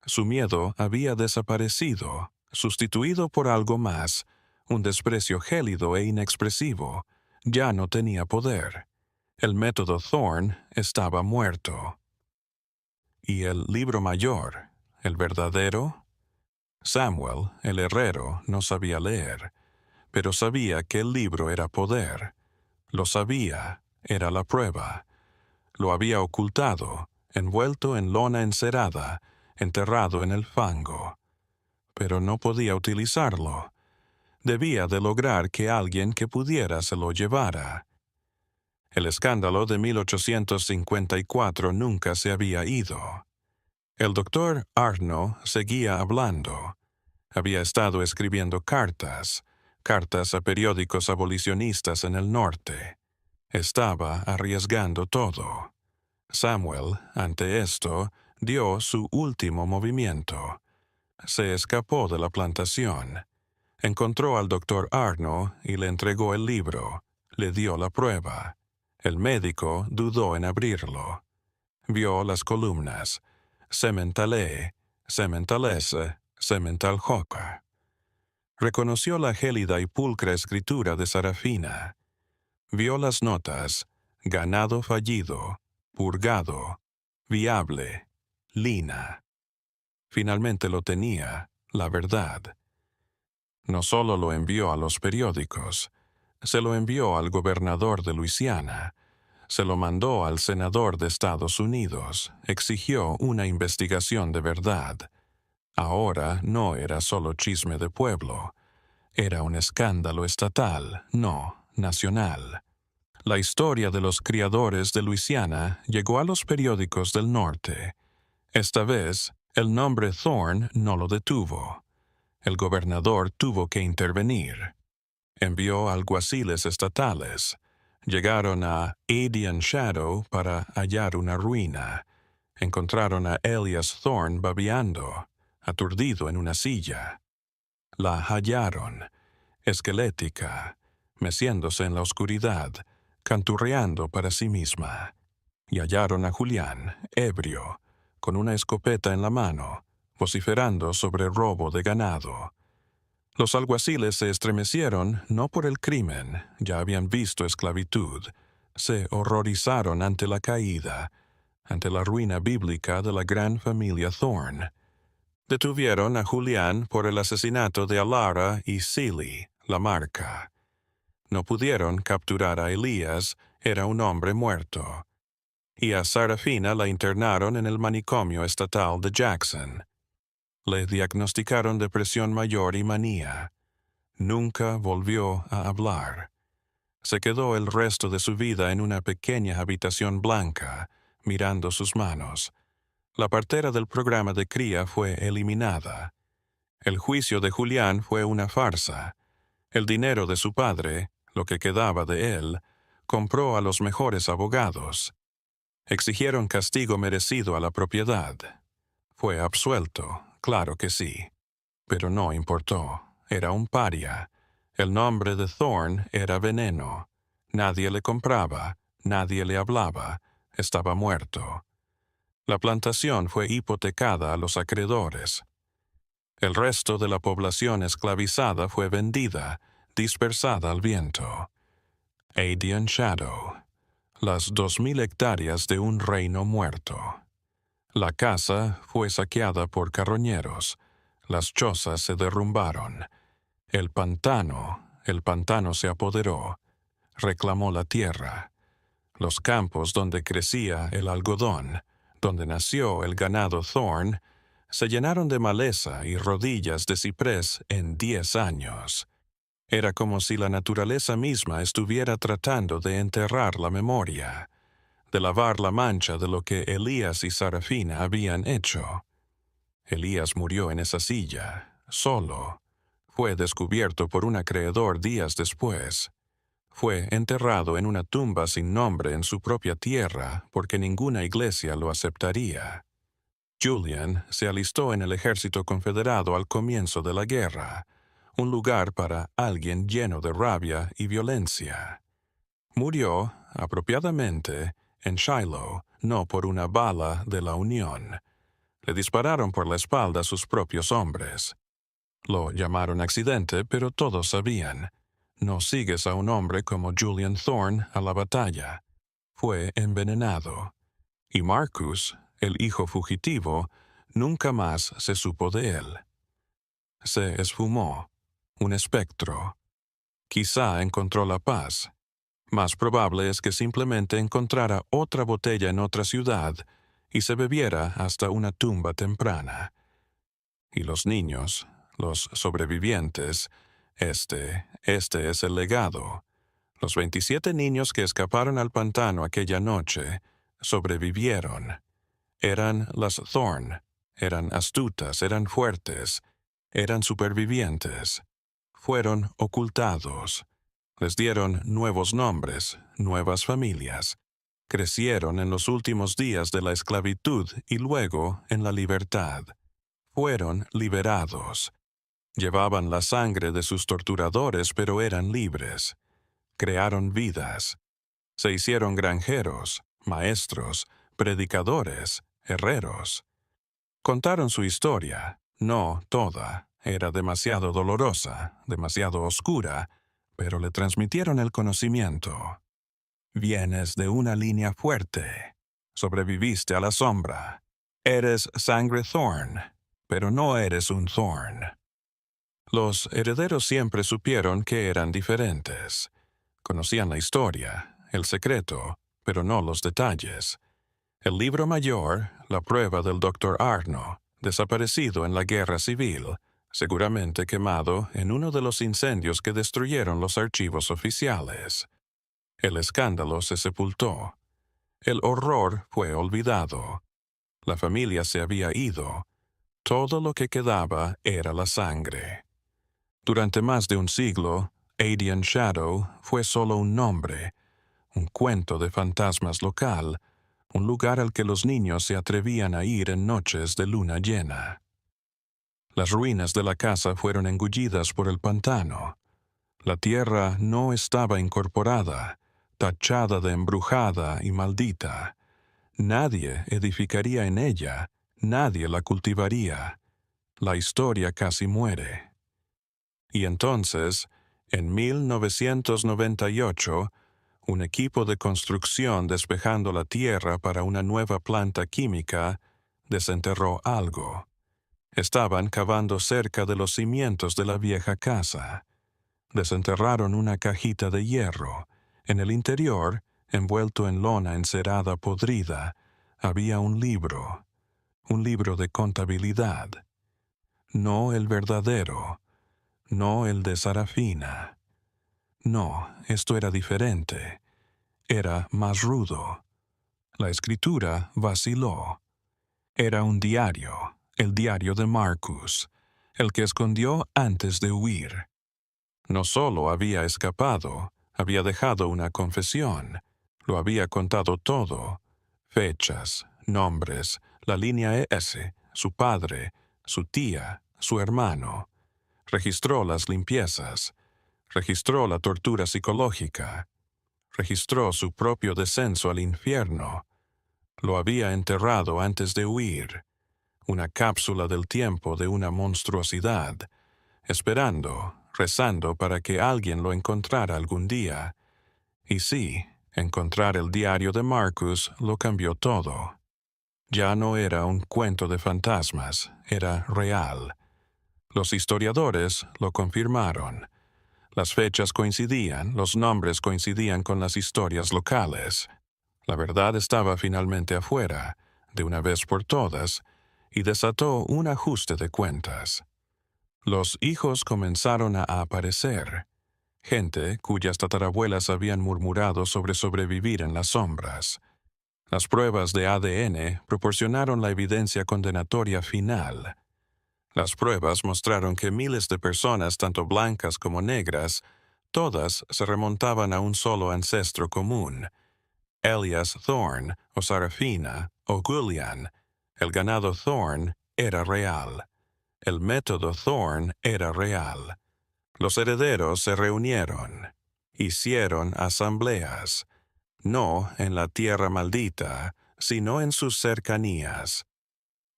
Speaker 1: Su miedo había desaparecido, sustituido por algo más, un desprecio gélido e inexpresivo. Ya no tenía poder. El método Thorn estaba muerto. ¿Y el libro mayor, el verdadero? Samuel, el herrero, no sabía leer, pero sabía que el libro era poder. Lo sabía, era la prueba. Lo había ocultado, envuelto en lona encerada, enterrado en el fango. Pero no podía utilizarlo. Debía de lograr que alguien que pudiera se lo llevara. El escándalo de 1854 nunca se había ido. El doctor Arno seguía hablando. Había estado escribiendo cartas a periódicos abolicionistas en el norte. Estaba arriesgando todo. Samuel, ante esto, dio su último movimiento. Se escapó de la plantación. Encontró al doctor Arno y le entregó el libro. Le dio la prueba. El médico dudó en abrirlo. Vio las columnas. Sementale, Sementalese, Sementaljoca. Reconoció la gélida y pulcra escritura de Sarafina. Vio las notas: ganado fallido, purgado, viable, lina. Finalmente lo tenía, la verdad. No solo lo envió a los periódicos, se lo envió al gobernador de Luisiana, se lo mandó al senador de Estados Unidos, exigió una investigación de verdad. Ahora no era solo chisme de pueblo, era un escándalo estatal, no nacional. La historia de los criadores de Luisiana llegó a los periódicos del norte. Esta vez, el nombre Thorne no lo detuvo. El gobernador tuvo que intervenir. Envió alguaciles estatales. Llegaron a Adian Shadow para hallar una ruina. Encontraron a Elias Thorne babeando, aturdido en una silla. La hallaron, esquelética, meciéndose en la oscuridad, canturreando para sí misma. Y hallaron a Julián, ebrio, con una escopeta en la mano, vociferando sobre robo de ganado. Los alguaciles se estremecieron no por el crimen, ya habían visto esclavitud. Se horrorizaron ante la caída, ante la ruina bíblica de la gran familia Thorne. Detuvieron a Julián por el asesinato de Alara y Silly, la marca. No pudieron capturar a Elías, era un hombre muerto. Y a Sarafina la internaron en el manicomio estatal de Jackson. Le diagnosticaron depresión mayor y manía. Nunca volvió a hablar. Se quedó el resto de su vida en una pequeña habitación blanca, mirando sus manos. La partera del programa de cría fue eliminada. El juicio de Julián fue una farsa. El dinero de su padre, lo que quedaba de él, compró a los mejores abogados. Exigieron castigo merecido a la propiedad. Fue absuelto, claro que sí. Pero no importó. Era un paria. El nombre de Thorne era veneno. Nadie le compraba, nadie le hablaba. Estaba muerto. La plantación fue hipotecada a los acreedores. El resto de la población esclavizada fue vendida, dispersada al viento. Adian Shadow. Las 2000 hectáreas de un reino muerto. La casa fue saqueada por carroñeros. Las chozas se derrumbaron. El pantano se apoderó. Reclamó la tierra. Los campos donde crecía el algodón, donde nació el ganado Thorne, se llenaron de maleza y rodillas de ciprés en 10 años. Era como si la naturaleza misma estuviera tratando de enterrar la memoria, de lavar la mancha de lo que Elías y Sarafina habían hecho. Elías murió en esa silla, solo. Fue descubierto por un acreedor días después. Fue enterrado en una tumba sin nombre en su propia tierra porque ninguna iglesia lo aceptaría. Julian se alistó en el ejército confederado al comienzo de la guerra, un lugar para alguien lleno de rabia y violencia. Murió, apropiadamente, en Shiloh, no por una bala de la Unión. Le dispararon por la espalda sus propios hombres. Lo llamaron accidente, pero todos sabían. No sigues a un hombre como Julian Thorne a la batalla. Fue envenenado. Y Marcus, el hijo fugitivo, nunca más se supo de él. Se esfumó. Un espectro. Quizá encontró la paz. Más probable es que simplemente encontrara otra botella en otra ciudad y se bebiera hasta una tumba temprana. Y los niños, los sobrevivientes, este es el legado. Los 27 niños que escaparon al pantano aquella noche sobrevivieron. Eran las Thorne, eran astutas, eran fuertes, eran supervivientes. Fueron ocultados. Les dieron nuevos nombres, nuevas familias. Crecieron en los últimos días de la esclavitud y luego en la libertad. Fueron liberados. Llevaban la sangre de sus torturadores, pero eran libres. Crearon vidas. Se hicieron granjeros, maestros, predicadores, herreros. Contaron su historia, no toda. Era demasiado dolorosa, demasiado oscura, pero le transmitieron el conocimiento. Vienes de una línea fuerte. Sobreviviste a la sombra. Eres sangre Thorne, pero no eres un Thorne. Los herederos siempre supieron que eran diferentes. Conocían la historia, el secreto, pero no los detalles. El libro mayor, la prueba del Dr. Arno, desaparecido en la guerra civil, seguramente quemado en uno de los incendios que destruyeron los archivos oficiales. El escándalo se sepultó. El horror fue olvidado. La familia se había ido. Todo lo que quedaba era la sangre. Durante más de un siglo, Adrian Shadow fue solo un nombre, un cuento de fantasmas local, un lugar al que los niños se atrevían a ir en noches de luna llena. Las ruinas de la casa fueron engullidas por el pantano. La tierra no estaba incorporada, tachada de embrujada y maldita. Nadie edificaría en ella, nadie la cultivaría. La historia casi muere. Y entonces, en 1998, un equipo de construcción despejando la tierra para una nueva planta química desenterró algo. Estaban cavando cerca de los cimientos de la vieja casa. Desenterraron una cajita de hierro. En el interior, envuelto en lona encerada podrida, había un libro de contabilidad. No el verdadero, no el de Sarafina. No, esto era diferente. Era más rudo. La escritura vaciló. Era un diario, el diario de Marcus, el que escondió antes de huir. No solo había escapado, había dejado una confesión. Lo había contado todo. Fechas, nombres, la línea S, su padre, su tía, su hermano. Registró las limpiezas. Registró la tortura psicológica. Registró su propio descenso al infierno. Lo había enterrado antes de huir. Una cápsula del tiempo de una monstruosidad, esperando, rezando para que alguien lo encontrara algún día. Y sí, encontrar el diario de Marcus lo cambió todo. Ya no era un cuento de fantasmas, era real. Los historiadores lo confirmaron. Las fechas coincidían, los nombres coincidían con las historias locales. La verdad estaba finalmente afuera, de una vez por todas, y desató un ajuste de cuentas. Los hijos comenzaron a aparecer. Gente cuyas tatarabuelas habían murmurado sobre sobrevivir en las sombras. Las pruebas de ADN proporcionaron la evidencia condenatoria final. Las pruebas mostraron que miles de personas, tanto blancas como negras, todas se remontaban a un solo ancestro común. Elias Thorne, o Sarafina, o Gullian. El ganado Thorne era real. El método Thorne era real. Los herederos se reunieron. Hicieron asambleas. No en la tierra maldita, sino en sus cercanías.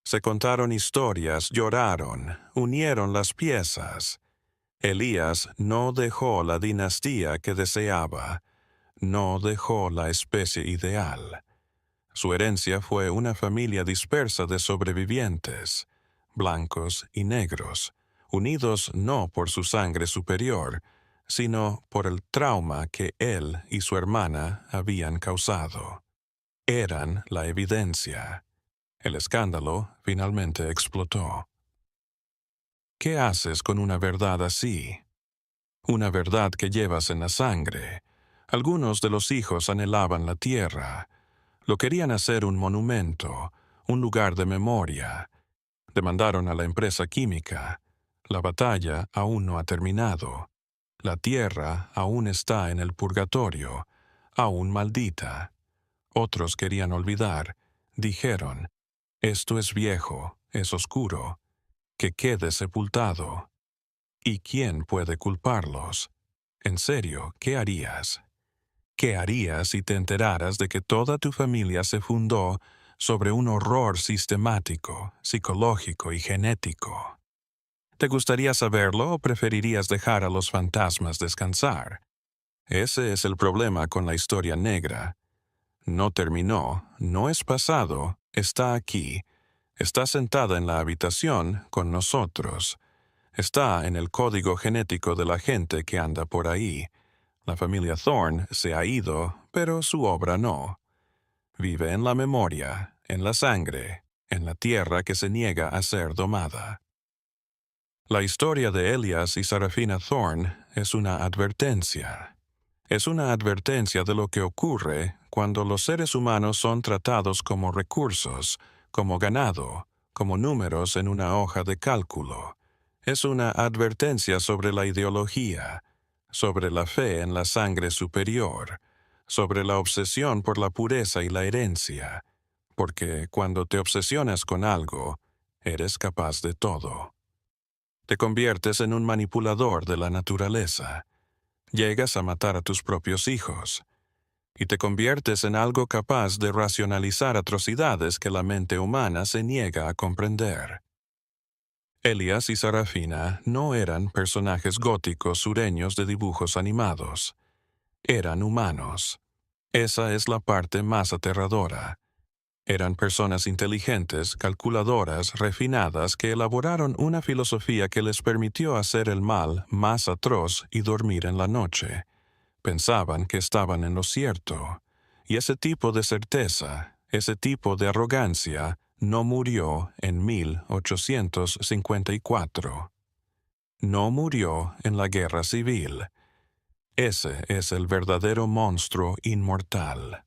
Speaker 1: Se contaron historias, lloraron, unieron las piezas. Elías no dejó la dinastía que deseaba, no dejó la especie ideal. Su herencia fue una familia dispersa de sobrevivientes, blancos y negros, unidos no por su sangre superior, sino por el trauma que él y su hermana habían causado. Eran la evidencia. El escándalo finalmente explotó. ¿Qué haces con una verdad así? Una verdad que llevas en la sangre. Algunos de los hijos anhelaban la tierra. Lo querían hacer un monumento, un lugar de memoria. Demandaron a la empresa química. La batalla aún no ha terminado. La tierra aún está en el purgatorio, aún maldita. Otros querían olvidar. Dijeron, esto es viejo, es oscuro, que quede sepultado. ¿Y quién puede culparlos? En serio, ¿qué harías? ¿Qué harías si te enteraras de que toda tu familia se fundó sobre un horror sistemático, psicológico y genético? ¿Te gustaría saberlo o preferirías dejar a los fantasmas descansar? Ese es el problema con la historia negra. No terminó, no es pasado, está aquí. Está sentada en la habitación con nosotros. Está en el código genético de la gente que anda por ahí. La familia Thorne se ha ido, pero su obra no. Vive en la memoria, en la sangre, en la tierra que se niega a ser domada. La historia de Elias y Sarafina Thorne es una advertencia. Es una advertencia de lo que ocurre cuando los seres humanos son tratados como recursos, como ganado, como números en una hoja de cálculo. Es una advertencia sobre la ideología, sobre la fe en la sangre superior, sobre la obsesión por la pureza y la herencia, porque cuando te obsesionas con algo, eres capaz de todo. Te conviertes en un manipulador de la naturaleza. Llegas a matar a tus propios hijos, y te conviertes en algo capaz de racionalizar atrocidades que la mente humana se niega a comprender. Elias y Sarafina no eran personajes góticos sureños de dibujos animados. Eran humanos. Esa es la parte más aterradora. Eran personas inteligentes, calculadoras, refinadas, que elaboraron una filosofía que les permitió hacer el mal más atroz y dormir en la noche. Pensaban que estaban en lo cierto, y ese tipo de certeza, ese tipo de arrogancia, no murió en 1854. No murió en la guerra civil. Ese es el verdadero monstruo inmortal.